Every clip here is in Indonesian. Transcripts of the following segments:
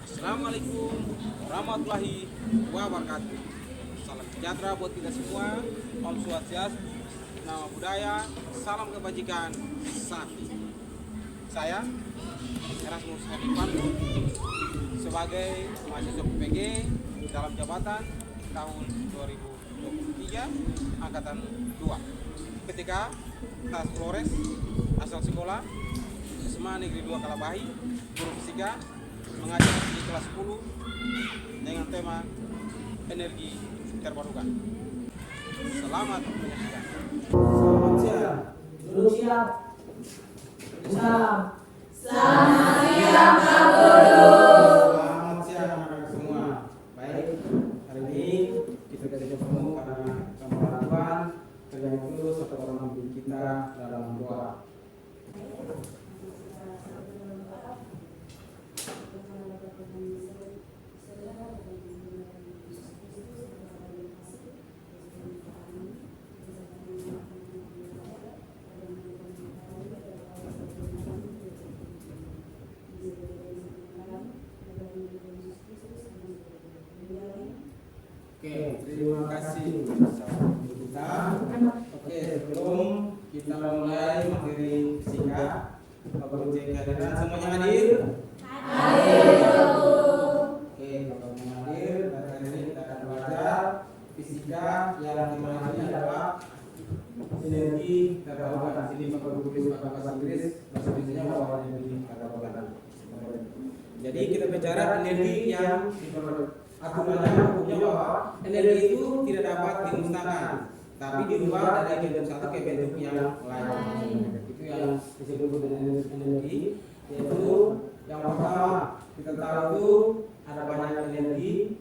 Assalamualaikum warahmatullahi wabarakatuh. Salam sejahtera buat kita semua. Om Swastiastu, nama budaya, salam kebajikan, sakti. Saya Erasmus Herdipan sebagai mahasiswa PPG dalam jabatan tahun 2023 angkatan 2. Ketika Tas Flores asal sekolah SMA Negeri 2 Kalabahi, guru fisika, mengajar di kelas 10 dengan tema energi terbarukan. Selamat menyaksikan. Selamat siang. Duduk siap. Salam. Selamat siang Pak Guru. Selamat siang anak-anak semua. Baik, hari ini kita ketemu karena keberatuan terjadi itu satu orang pemimpin kita dalam doa. Oke, terima kasih kita. Oke, sebelum kita mulai materi fisika, Bapak Guru kehadiran semuanya hadir? Hadir. Oke, Bapak Guru hadir. Dan hari ini kita akan belajar fisika yang dimana adalah energi terbarukan. Sini Bapak Guru tulis bahasa Inggris, bahasa Indonesia bahwa energi terbarukan. Jadi kita bicara energi yang hukumnya bahwa energi itu tidak dapat dimusnahkan, tapi dirubah dari bentuk satu ke bentuk yang lain. Itu yang disebut dengan energi. Yaitu yang pertama kita tahu itu ada banyak energi.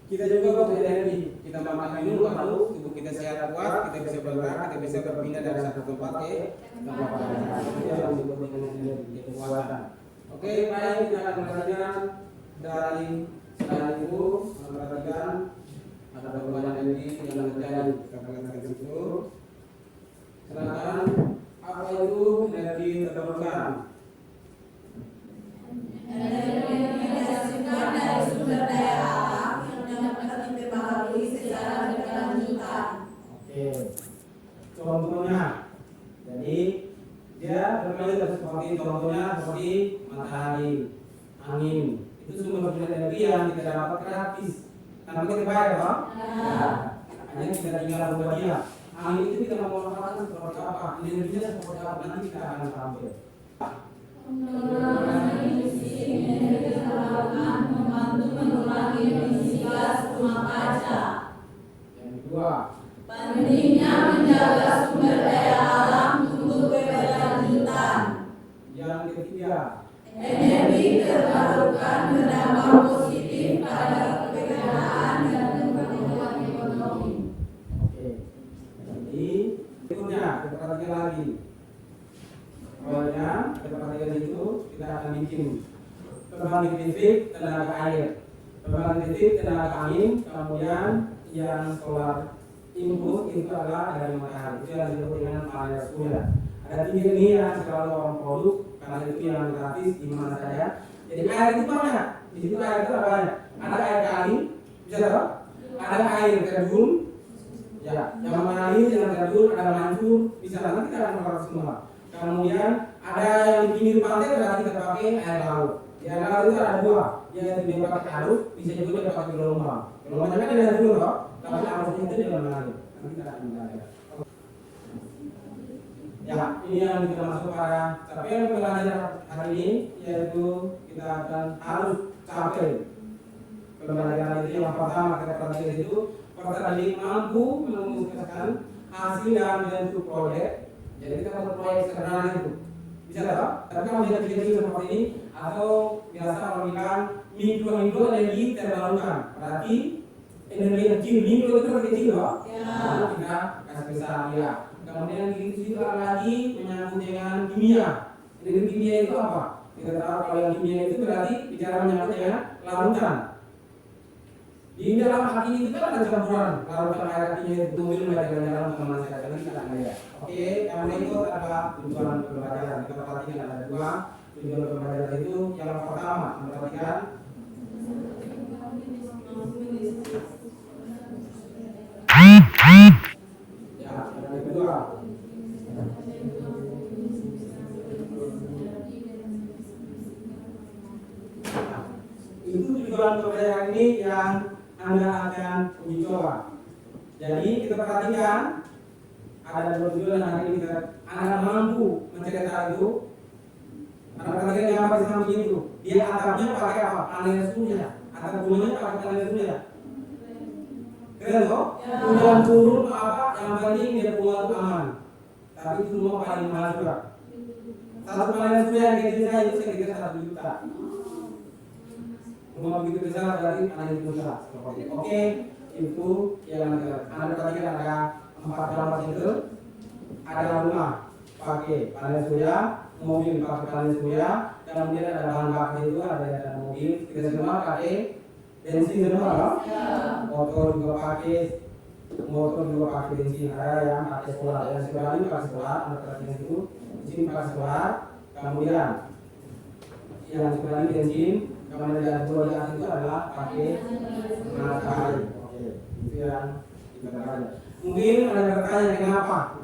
Kita juga butuh energi. Kita makan minum lalu tubuh kita sehat kuat, kita bisa bergerak, kita bisa berpindah dari satu tempat ke tempat lain. Itu yang disebut dengan energi kekuatan. Oke, baik, kita akan belajar dari selain itu, perhatikan ada banyak energi yang terjadi. Kita perhatikan situ. Silakan, apa itu energi terbarukan? Energi yang dihasilkan dari sumber daya alam yang dapat diperbaharui secara berkelanjutan. Oke, contohnya, jadi dia bermain seperti contohnya seperti matahari, angin. Itu sumber energi yang kita dapat gratis tanpa kita bayar, toh? Hanya kita tinggal buat dia. Angin itu kita mau manfaatkan seperti apa? Energinya seperti apa? Nanti kita akan tampil. Pengurangan emisi energi terbarukan membantu mengurangi emisi gas rumah kaca. Yang kedua, Pentingnya menjaga sumber daya alam untuk keberlanjutan. yang ketiga, Energi terbarukan berdampak positif pada keberadaan dan pertumbuhan ekonomi. oke. Jadi berikutnya kita perhatikan lagi. Awalnya kita perhatikan itu kita akan bikin pembangkit listrik tenaga air, pembangkit listrik tenaga angin, kemudian yang solar input itu adalah dari matahari. Itu yang disebut dengan panel surya. Ada tiga ini yang selalu orang produk karena itu yang gratis di mana saja. Jadi air itu banyak. Di situ air itu apa banyak? Ada air kali, bisa tahu? Ada air terjun, ya, yang mengalir, yang terjun, ada mancur, bisa nanti kita akan melakukan semua. Kemudian ada yang di pinggir pantai berarti kita pakai air laut. Di air laut itu ada dua, yaitu dia pakai arus, bisa juga dia pakai gelombang. Gelombangnya kan ada dua, toh, tapi arusnya itu dia mengalir. Nanti kita akan belajar. Ya, ini yang kita masuk pada capaian pembelajaran hari ini, yaitu kita akan harus capai pembelajaran itu. Yang pertama kita perhatikan itu pertama mampu memutuskan hasil dalam bentuk proyek. Jadi kita buat proyek sederhana itu bisa toh? Tapi kalau tidak kecil seperti ini atau biasa kalau bilang mikro energi terbarukan, berarti energi kecil mikro itu kecil toh? Nah, kita kasih besar ya. Kemudian itu juga lagi menyangkut dengan kimia. Energi kimia itu apa? Kita tahu kalau yang kimia itu berarti bicara menyangkut dengan larutan. Di dalam hati itu kan ada campuran larutan air kimia itu minum dari dalam teman saya. Nanti kita akan lihat. Oke, kemudian itu ada tujuan pembelajaran. Kita perhatikan ada dua Tujuan pembelajaran itu yang pertama memperhatikan ya, yang kedua itu tujuan pembelajaran ini yang Anda akan uji coba. Jadi kita perhatikan ada dua tujuan yang hari ini Anda mampu menceritakan itu. Anda perhatikan yang apa di samping itu. Dia atapnya pakai apa? Panel surya. Atap rumahnya pakai panel surya. Keren toh? Hujan turun apa? Yang penting dia keluar itu aman. Tapi itu semua paling mahal juga. Satu panel surya yang kita jual itu sekitar 1 juta. Rumah begitu besar berarti panel itu besar. Oke, itu yang Anda perhatikan ada 4 lambat itu. Ada rumah pakai panel surya, mobil pakai panel surya, kemudian ada bahan bakar itu ada mobil, kita semua pakai bensin semua loh. Motor juga pakai bensin. Ada yang pakai solar, yang sekolah ini pakai solar, Anda perhatikan itu. Di sini pakai solar, kemudian yang sekolah ini bensin, kemudian yang dua di atas itu adalah pakai matahari. Oke, itu yang kita perhatikan. Mungkin ada pertanyaan kenapa?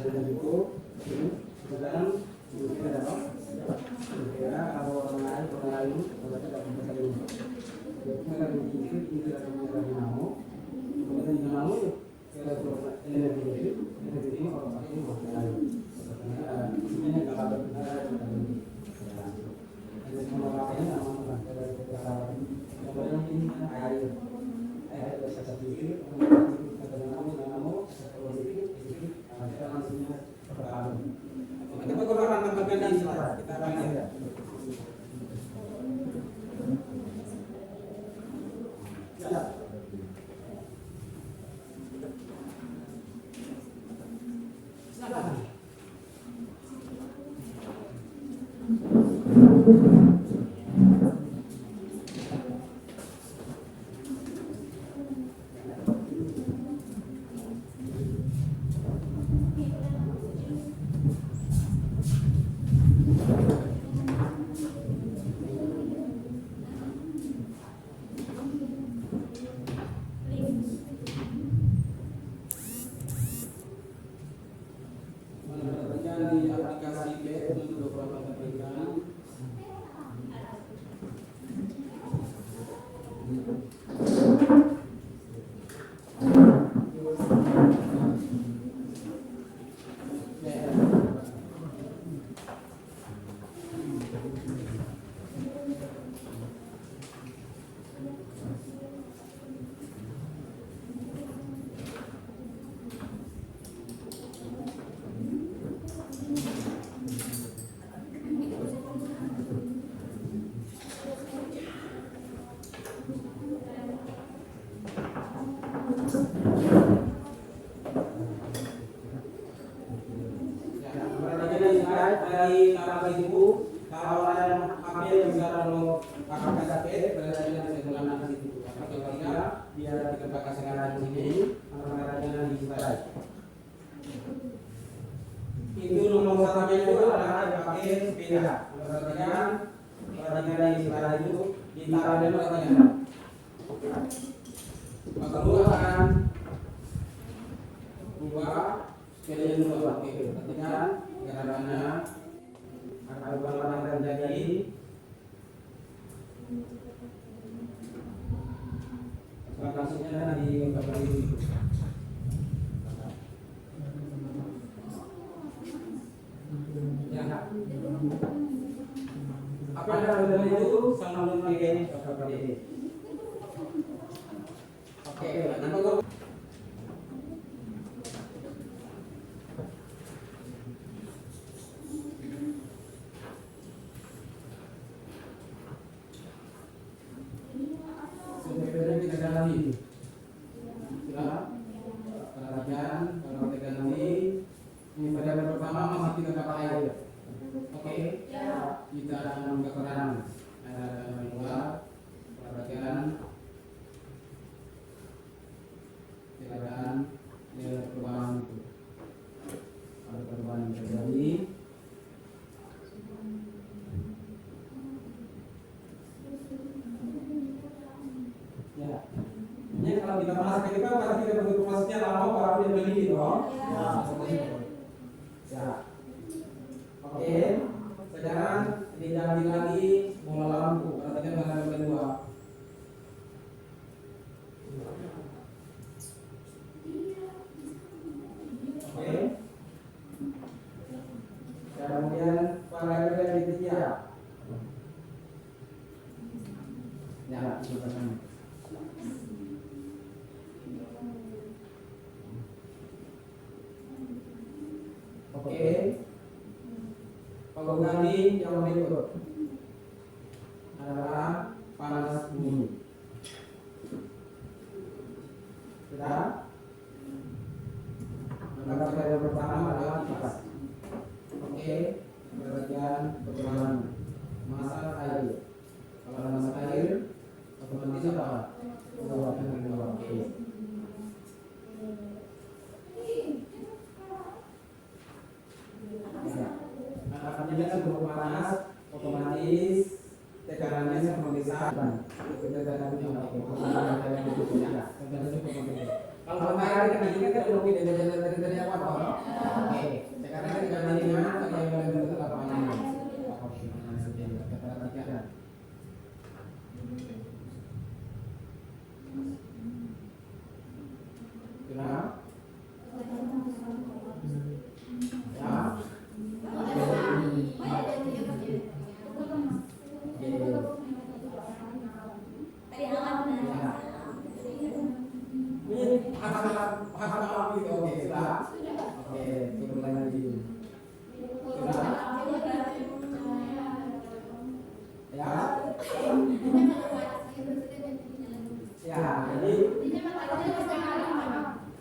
Dan itu kemudian mungkin ada apa? Ya, kalau orang lain berarti tidak bisa saling. Jadi akan dikirim ini tidak bisa dinamo. Kemudian dinamo kita coba energi ini orang pasti mau lain. Ini kalau benar kita ini. Jadi semua apa ini nama dari pesawat. Kemudian ini air bisa sedikit. Kita akan tambahkan di sini. Kita akan lihat. Dari Bapak Ibu, kalau ada yang ambil yang bisa nomor kakak KTP berada di dalam situ. Apabila dia tidak pakai sekarang di sini, maka di slide. Itu nomor satunya itu adalah pakai sepeda. Perhatikan di slide itu ditaruh dulu perhatikan. Maka dulu akan buka sepeda yang dulu. Oke, perhatikan gerakannya. Ada barang yang terjadi. Kasusnya di Bapak Ibu. Ya. Apa yang ada itu sama dengan Bapak Ibu. Oke, nanti lagi. Ya, perhatian, kalau kita nanti ini pada pertama masih kita pakai air. Oke, kita akan membuka keran air keluar. Perhatian, silakan. masa kita pasti kita butuh prosesnya lama baru dia beli dong. Ya. Oke. Sekarang diganti lagi bola lampu. Perhatikan gambar kedua. Oke. Kemudian paragraf yang ketiga. Ya, itu pertama. Oke. Pengganti yang berikut adalah panas bumi. Sudah. Maka periode pertama adalah kipas. Oke. Bagian pertama masak air. Kalau masak air otomatis apa? Mengeluarkan kedua. Oke. Apabila suhu panas, otomatis tekanannya semakin besar. Kalau matahari kan ini kan belum tidak dari apa? Oke. Sekarang tekanannya kayak bentuk apa ini? Oke. Perhatikan. Kenapa?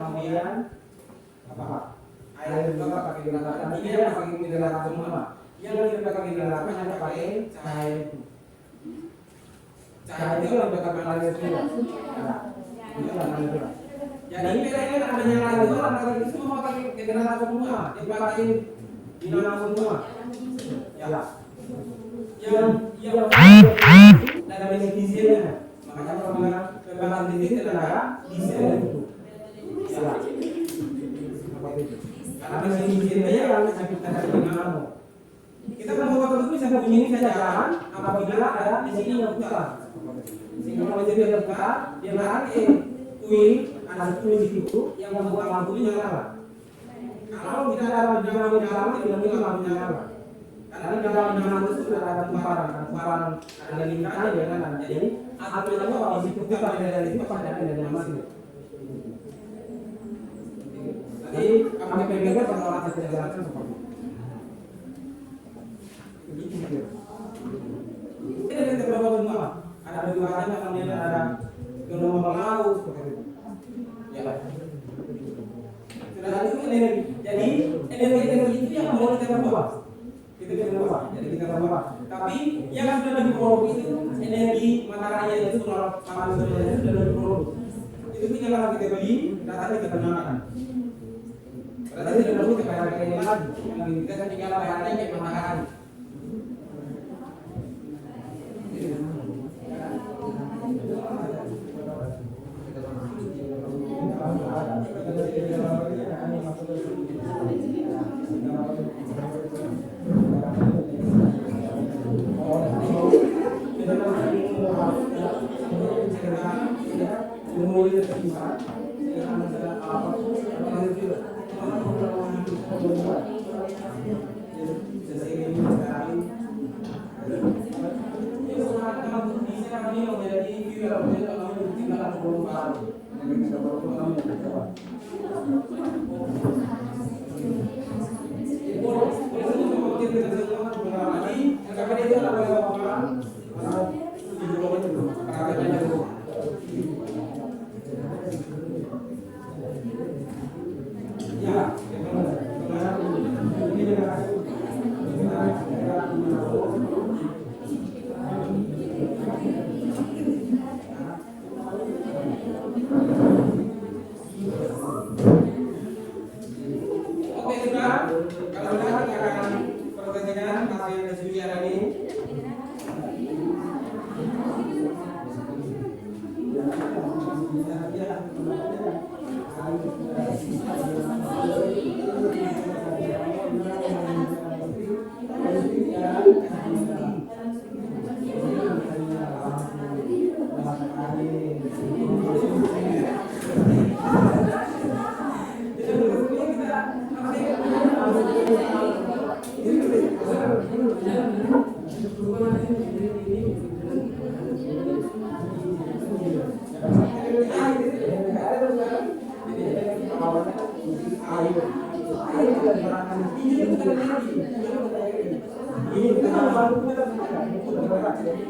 Kemudian apa? Air juga pakai gelaran. Ini yang pakai gelaran semua. Yang tidak pakai gelaran hanya pakai cair. Cair itu yang pakai air semua. Jadi bedanya adanya air itu lagi semua pakai gelaran semua. Dipakai dinamo semua. Ya. Yang dari dieselnya. Makanya kalau bilang pembangunan diesel tenaga diesel itu. Karena mesin dieselnya yang sakit tenaga dinamo. Kita kan motor itu bisa bunyi saja jalan apabila ada mesin yang putar. Sehingga kalau mesin yang putar, dia menarik kuil ada kuil di situ yang membuat lampunya nyala. Kalau kita ada dinamo di dalam, dinamo lampunya nyala. Karena di dalam dinamo itu ada kumparan, ada lingkaran ya kan. Jadi aturannya kalau di situ putar dari itu pada ada dinamo itu. Jadi kami pegang pengelolaan kegiatan seperti itu. Ini ada beberapa semua. Ada beberapa kemudian ada gelombang laut seperti itu. Ya. Sudah itu energi. Jadi energi itu yang boleh kita ubah. Kita bisa ubah. Jadi kita ubah. Tapi yang sudah diproduksi itu energi matahari itu solar panel surya itu sudah diproduksi. Itu tinggal kita beli, datanya kita gunakan. Berarti tidak perlu kita pakai lagi. Yang kita tinggal bayarnya kayak matahari. Terima kasih.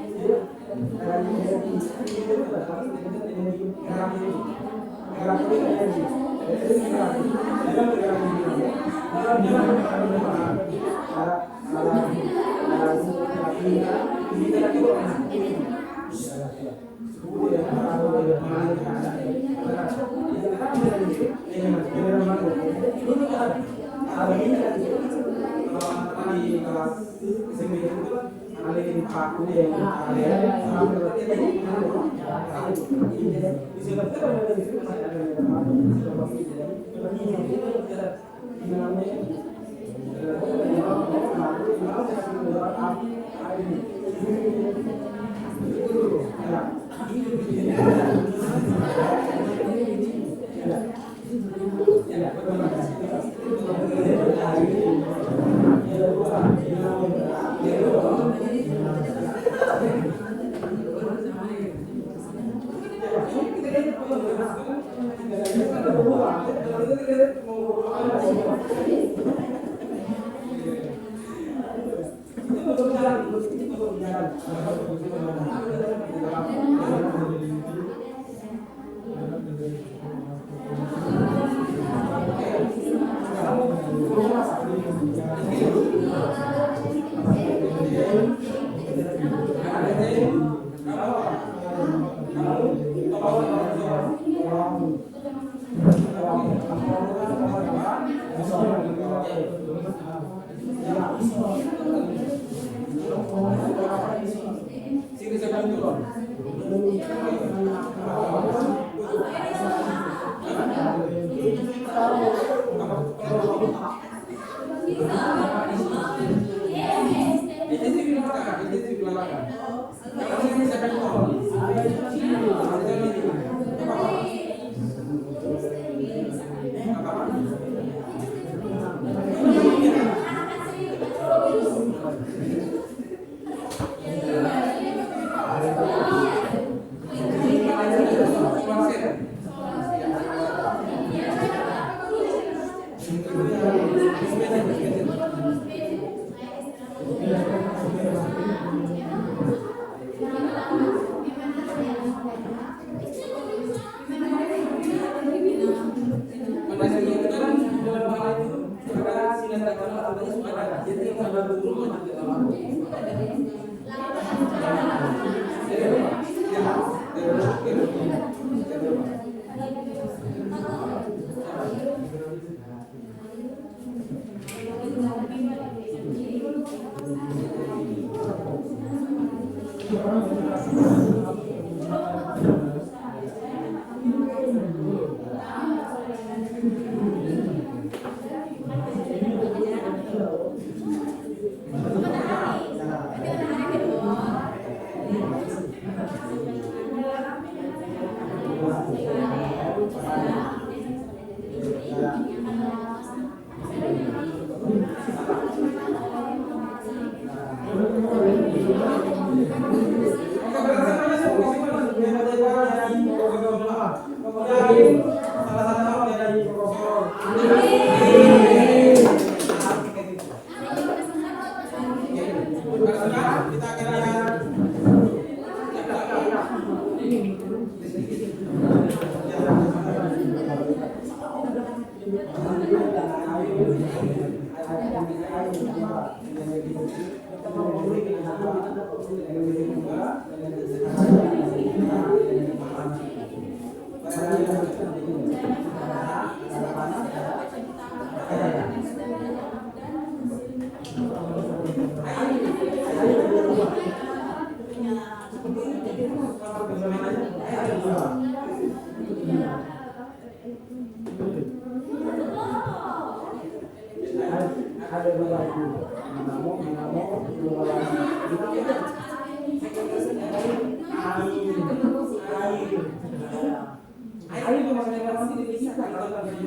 ada 2 lagu mengamuk dua lagu air itu maksudnya pasti dipisahkan kalau tak jadi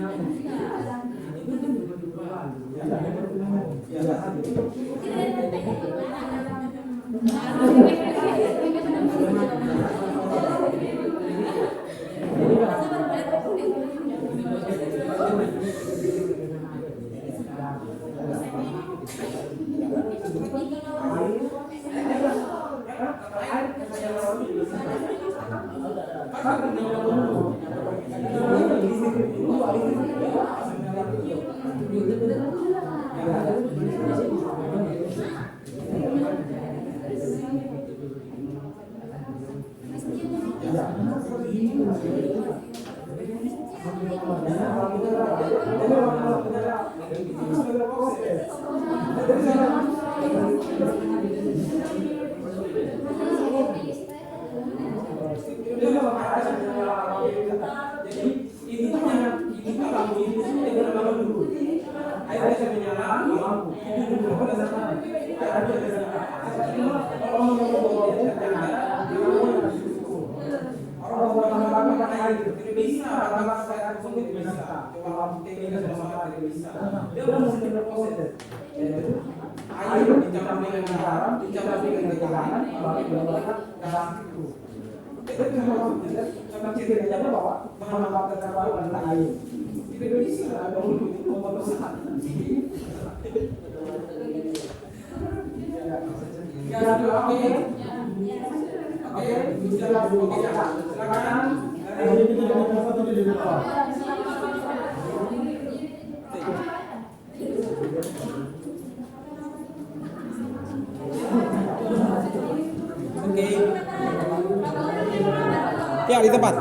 Ya, di tempat.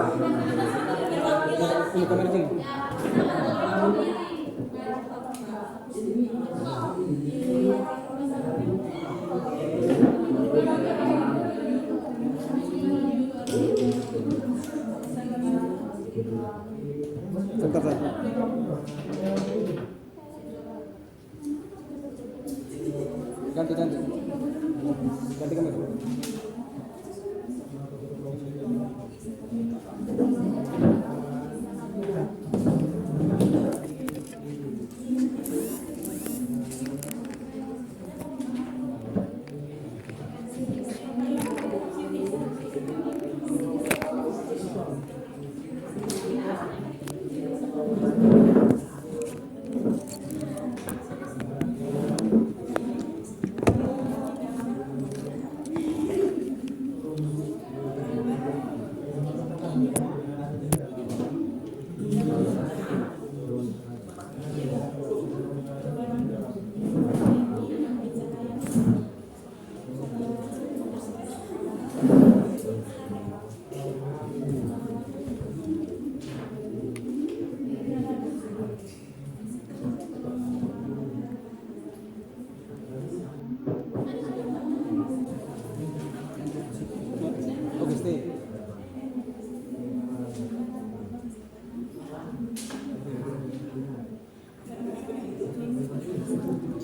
Ini kamera sini. Sebentar saja. Ganti kamera.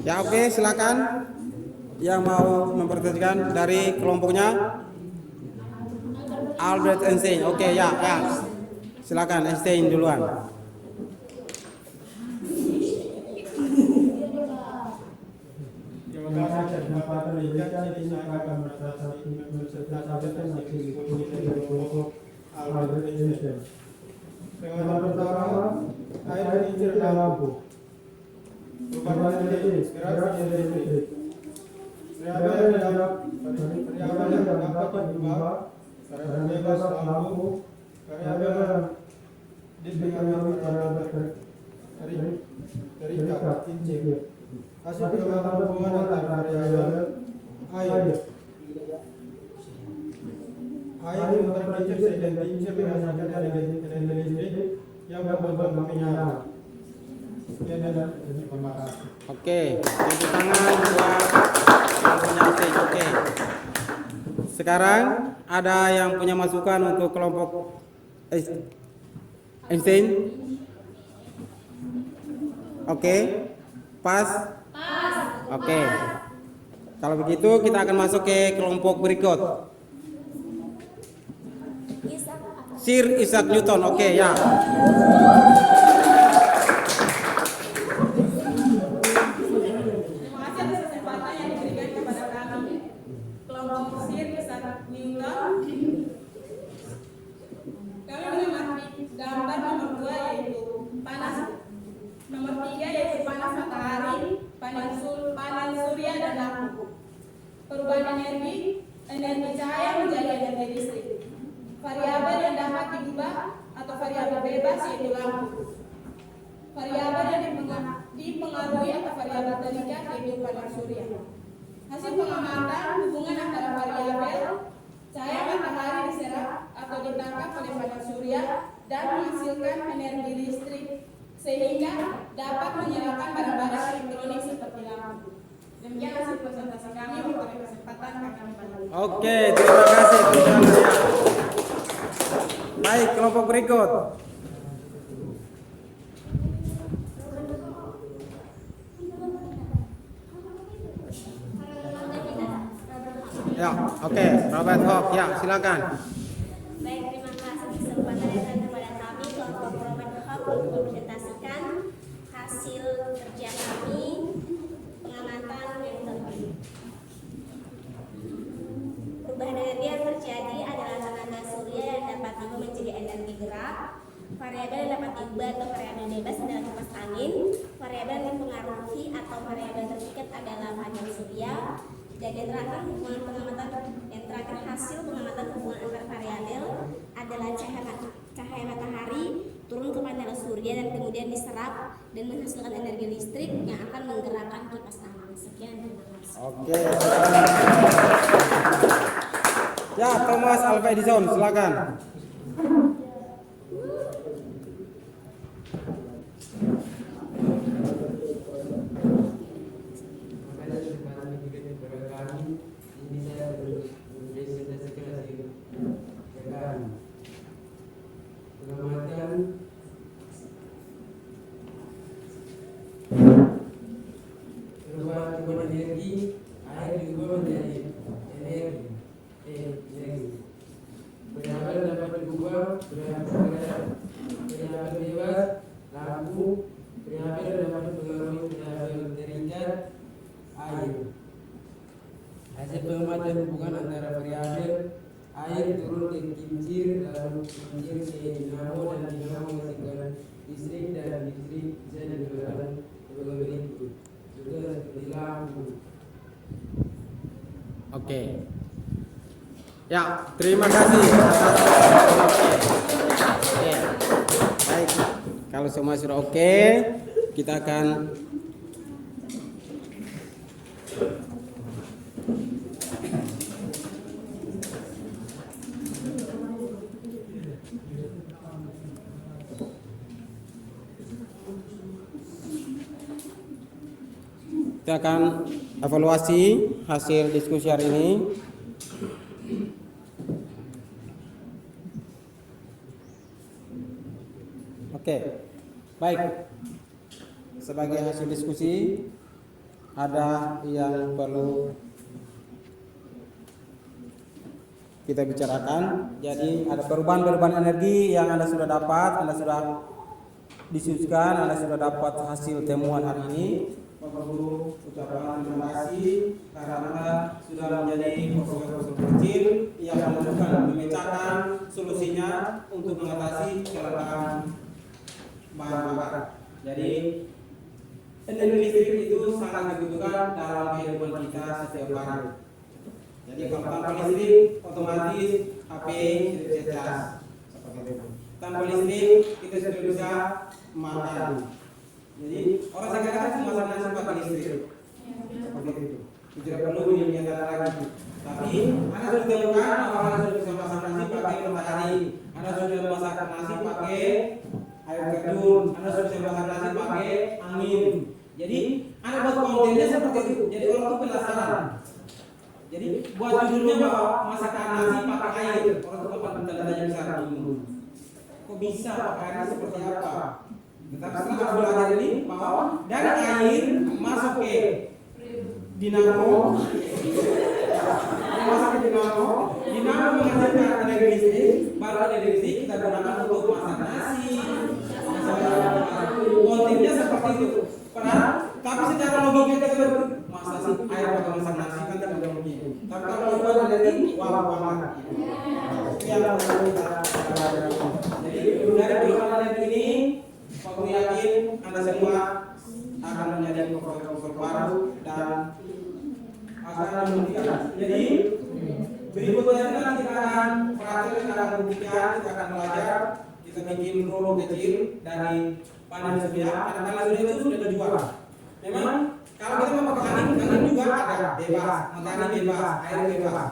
Ya, oke, silakan yang mau mempresentasikan dari kelompoknya. Albert Einstein. Oke, ya. Silakan Einstein duluan. Terima kasih atas kesempatan diberikan. Ini akan menceritakan dari kelompok Albert Einstein. Tema pertama, air kincir dan lampu. Perubahan listrik, gerakan listrik. Variabel yang dapat diubah, variabel bebas lampu, variabel dipengaruhi terikat kincir. Hasil pengamatan hubungan antara variabel air. Air memutar kincir sehingga kincir menghasilkan energi listrik yang membuat menyala. Sekian dan terima kasih. Oke, tepuk tangan buat yang punya Einstein. Oke. Sekarang ada yang punya masukan untuk kelompok Einstein? Oke. Pas. Oke. Kalau begitu kita akan masuk ke kelompok berikut. Sir Isaac Newton. Oke, ya. Terima kasih atas kesempatan yang diberikan kepada kami, kelompok Sir Isaac Newton. Kami mengamati gambar nomor 2 yaitu panas, nomor 3 yaitu panas matahari, panas surya dan lampu. Perubahan energi cahaya menjadi energi listrik. Variabel yang dapat diubah atau variabel bebas yaitu lampu. Variabel yang dipengaruhi atau variabel terikat yaitu panas surya. Hasil pengamatan hubungan antara variabel cahaya matahari diserap atau ditangkap oleh panas surya dan menghasilkan energi listrik sehingga dapat menyalakan barang-barang elektronik seperti lampu. Demikian hasil presentasi kami. Untuk kesempatan kami kembali. Oke, terima kasih. Baik, kelompok berikut. Ya, oke, Robert Hawk, ya, silakan. Baik, terima kasih kesempatan yang diberikan kepada kami kelompok Robert Hawk untuk mempresentasikan hasil kerja kami pengamatan yang terbaik. Perubahan energi yang terjadi adalah tenaga surya yang dapat diubah menjadi energi gerak. Variabel yang dapat diubah atau variabel bebas adalah kipas angin. Variabel yang dipengaruhi atau variabel terikat adalah panel surya. Dan yang terakhir hubungan pengamatan, yang terakhir hasil pengamatan hubungan antar variabel adalah cahaya matahari turun ke panel surya dan kemudian diserap dan menghasilkan energi listrik yang akan menggerakkan kipas angin. Sekian, terima kasih. Oke, ya, Thomas Alva Edison, silakan. Perubahan energi, air diubah menjadi energi. Variabel dapat diubah, variabel bebas, lampu, variabel dapat dipengaruhi variabel terikat, air. Hasil pengamatan hubungan antara variabel air turun ke kincir, lalu kincir ke dinamo dan dinamo menghasilkan listrik dan listrik bisa digunakan sebagai berikut. Juga seperti lampu. Oke. Ya, terima kasih. Oke. Baik. Kalau semua sudah oke, kita akan evaluasi hasil diskusi hari ini. Oke, baik. Sebagai hasil diskusi, ada yang perlu kita bicarakan. Jadi ada perubahan energi yang Anda sudah dapat, Anda sudah diskusikan, Anda sudah dapat hasil temuan hari ini. Bapak Guru ucapkan terima kasih karena sudah menjadi profesor kecil yang menemukan, memecahkan solusinya untuk mengatasi kelangkaan bahan bakar. Jadi energi listrik itu sangat dibutuhkan dalam kehidupan kita setiap hari. Jadi kalau tanpa listrik otomatis HP tidak cas seperti itu. Tanpa listrik kita sudah bisa makan. Jadi orang sekarang cuma masak nasi pakai listrik seperti itu. Tidak perlu diingatkan lagi. Tapi Anda sudah temukan bahwa Anda sudah bisa masak nasi pakai matahari. Anda sudah masak nasi pakai air terjun. Anda sudah bisa masak nasi pakai angin. Jadi Anda buat kontennya seperti itu. Jadi orang itu penasaran. Jadi buat judulnya bahwa masakan nasi pakai air. Orang itu dapat tanda-tanya besar bingung. Kok bisa pakai air seperti apa? Tetapi setelah belajar ini bahwa dari air masuk ke dinamo menghasilkan energi listrik, baru energi listrik kita gunakan untuk masak nasi. Kontennya seperti itu. Tapi secara logika kita masa sih air pakai masak nasi kan tidak logika. Tapi kalau kita energi, wah banget. Jadi dari persoalan ini, aku yakin Anda semua akan menjadi profesor baru dan akan membuktikan. Jadi berikutnya kita akan praktek, kita akan buktikan, kita akan belajar, kita bikin rollo kecil dari panel surya. Karena panel surya itu sudah dijual. Memang kalau kita mau pakai angin juga ada bebas, matahari bebas, air bebas.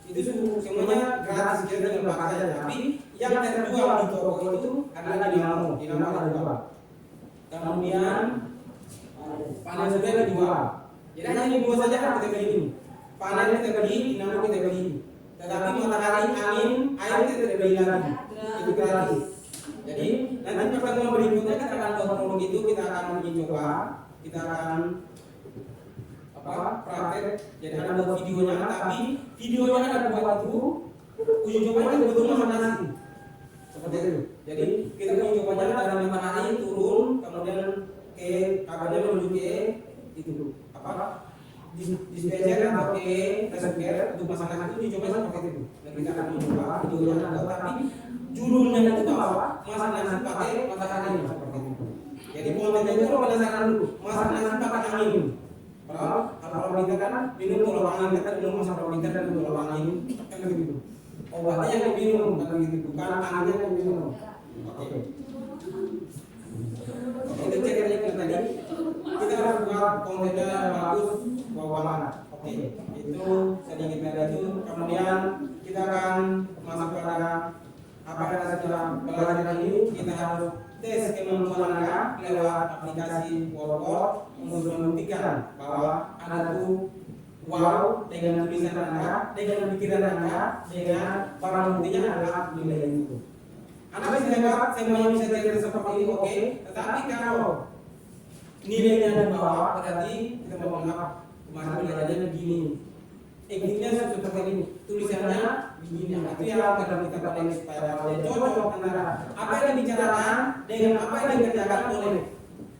Itu semuanya gratis, kita tinggal pakai saja. Tapi yang terjual di toko itu adalah dinamo ada dua. Kemudian panel surya dijual. Jadi hanya ini dua saja kita beli. Panel kita beli, dinamo kita beli. Tetapi matahari, angin, air kita tidak beli lagi. Itu gratis. Jadi nanti pertemuan berikutnya kita akan buat produk itu, kita akan uji coba, kita akan praktek. Jadi ada buat videonya, tapi videonya ada buat itu uji cobanya itu betul masak nasi. Seperti itu. Jadi kita uji cobanya dari matahari turun, kemudian ke kabelnya menuju ke itu dispenser atau ke reservoir untuk masak nasi itu dicoba seperti itu. Dan kita akan mencoba videonya ada, tapi judulnya itu bahwa masak nasi pakai matahari seperti itu. Jadi kontennya itu berdasarkan dulu masak nasi pakai angin. Kalau kita kan minum tolak angin, kita minum masak kita dan tolak angin kan begitu. Obatnya yang diminum kan begitu, bukan anginnya yang diminum. Oke. Itu ceritanya kita tadi. Kita harus buat kontennya bagus, bawa. Oke. Itu sedikit dari itu. Kemudian kita akan masuk pada apa yang sudah belajar ini. Kita harus tes kemampuan Anda lewat aplikasi Wordboard untuk membuktikan bahwa Anda itu wow dengan tulisan Anda, dengan pikiran Anda, dengan barang buktinya adalah nilai itu. Anda bisa dapat semuanya bisa jadi seperti ini, oke. Tetapi kalau nilainya di bawah, berarti kita mau mengapa kemarin belajarnya begini. Intinya seperti ini, tulisannya begini. Itu yang akan kita pakai supaya cocok antara apa yang dibicarakan dengan apa yang dikerjakan oleh.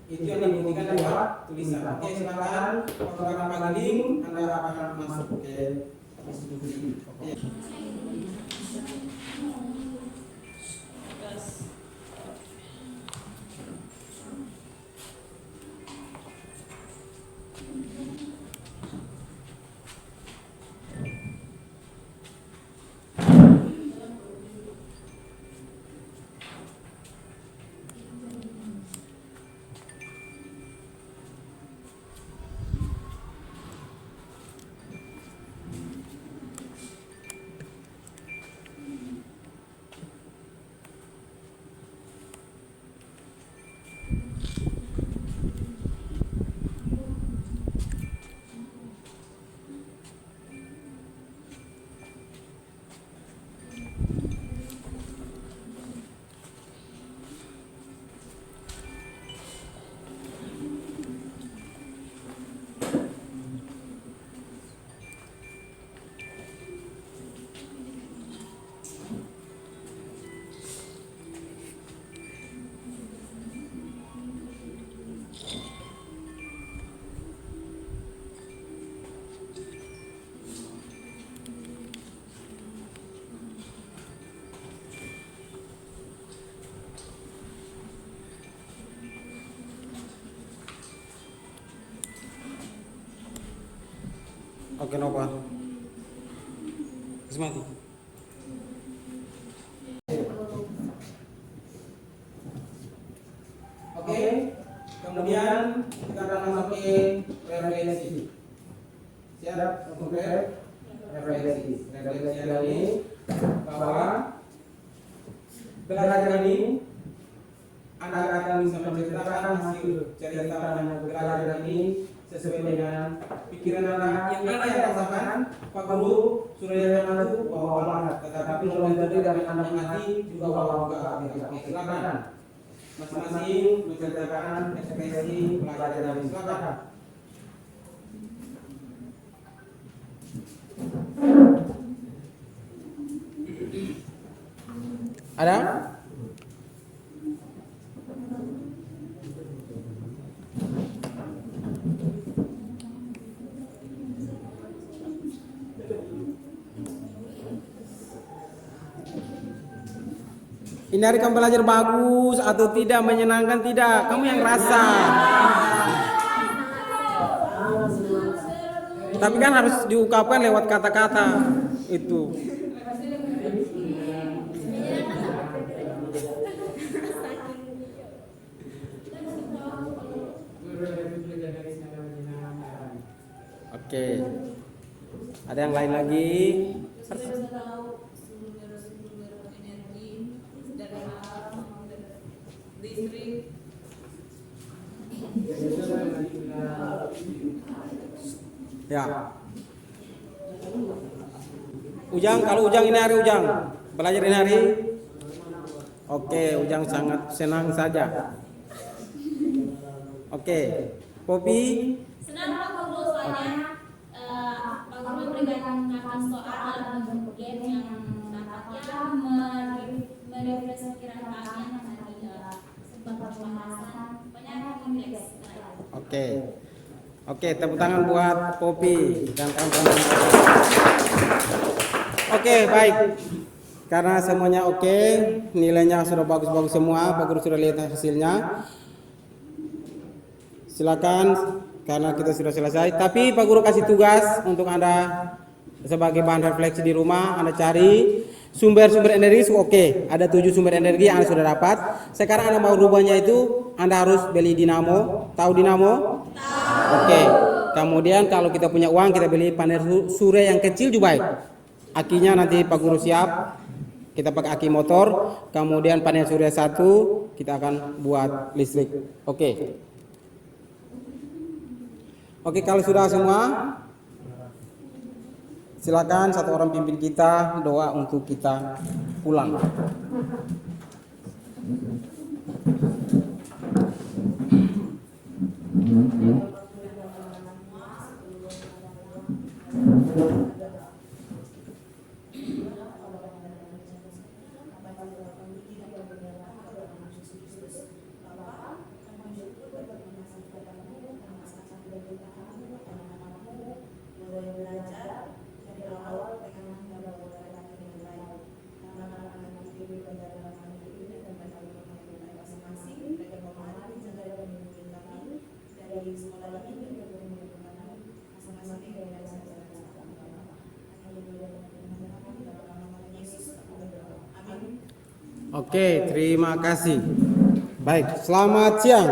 Itu yang dibuktikan lewat tulisan. Oke, silakan waktu pagi link Anda akan masuk ke diskusi. Oke. Oke, Nova. Mati. Oke, kemudian kita akan masuk ke referensi. Siap untuk referensi. Referensi ini bahwa belajar ini Anda akan bisa menceritakan hasil cerita belajar ini sesuai dengan pikiran Anda yang rasakan. Pak Guru sudah yang itu bawa banget, tetapi kalau itu dari Anda mengerti juga bawa juga. Silakan masing-masing menceritakan ekspresi pelajaran ini. Silakan. Ada? Ini hari kamu belajar bagus atau tidak, menyenangkan tidak? Kamu yang rasa. Tapi kan harus diungkapkan lewat kata-kata itu. Oke. Ada yang lain lagi? Ya. Ujang, kalau Ujang ini hari Ujang belajar ini hari. Oke, Ujang sangat senang saja. Oke, Popi. Senang Pak Guru, soalnya Pak Guru memberikan kami soal dalam bentuk game yang dapatnya merefresh pikiran kami yang tadi sebuah pembahasan banyak yang kompleks. Oke, tepuk tangan buat Popi dan kawan-kawan. Oke, baik. Karena semuanya oke, nilainya sudah bagus-bagus semua, Pak Guru sudah lihat hasilnya. Silakan, karena kita sudah selesai. Tapi Pak Guru kasih tugas untuk Anda sebagai bahan refleksi di rumah. Anda cari sumber-sumber energi. Oke, ada 7 sumber energi yang Anda sudah dapat. Sekarang Anda mau rubahnya itu, Anda harus beli dinamo. Tahu dinamo? Oke. Kemudian kalau kita punya uang, kita beli panel surya yang kecil juga baik. Akinya nanti Pak Guru siap. Kita pakai aki motor. Kemudian panel surya 1 kita akan buat listrik. Oke. Oke, kalau sudah semua, silakan satu orang pimpin kita doa untuk kita pulang. Oke, terima kasih. Baik, selamat siang.